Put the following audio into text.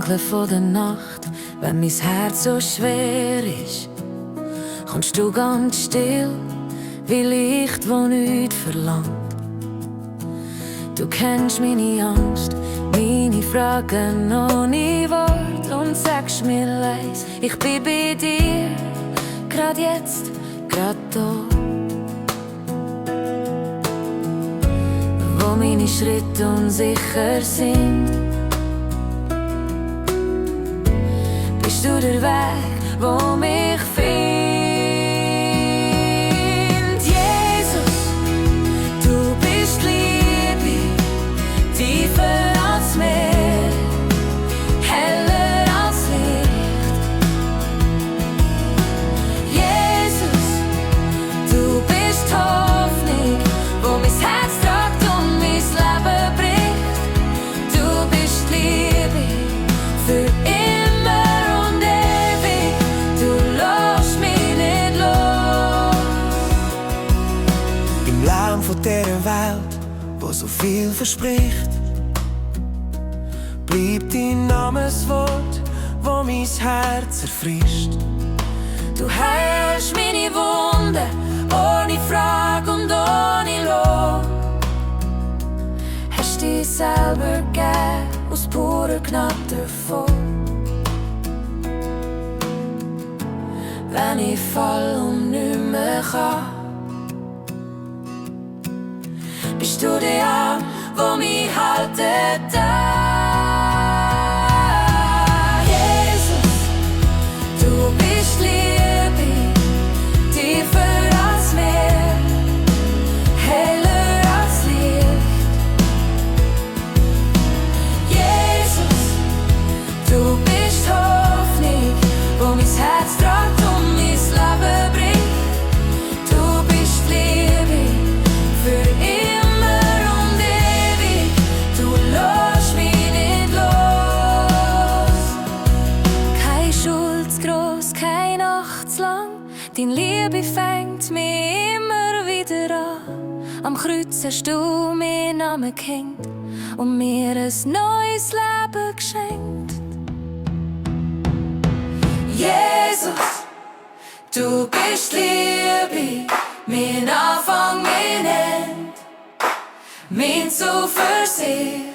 Dunkeln von der Nacht, wenn mein Herz so schwer ist, kommst du ganz still, wie Licht, wo nichts verlangt. Du kennst meine Angst, meine Fragen ohne Wort und sagst mir leis, ich bin bei dir, grad jetzt, grad da. Wo meine Schritte unsicher sind, bist du der Weg, wo mich findet. Jesus, du bist Liebe, tiefer als Meer, heller als Licht. Jesus, du bist Hoffnung, wo mein Herz tragt und mein Leben bricht. Du bist Liebe für immer und ewig, du lässt mich nicht los. Im Lärm von dieser Welt, wo so viel verspricht, bleibt dein Namenswort, wo mein Herz erfrischt. Du heilst meine Wunden, ohne Frage und ohne Lohn. Hast dich selber gegeben, aus purer Gnade voll. Wenn ich fall und nicht mehr kann, bist du der Arm, wo mich haltet da. Jesus, du bist Liebe, tiefer als Meer, heller als Licht. Jesus, du bist Hoffnung, wo mein Herz tragt und mein Leben bricht. Du bist Liebe für immer und ewig, du lässt mich nicht los. Keine Schuld zu gross, keine Nacht zu lang, deine Liebe fängt mich immer wieder an. Am Kreuz hast du mir Namen gehängt und mir ein neues Leben geschenkt. Jesus, du bist Liebe, mein Anfang, mein End, mein Zuversicht.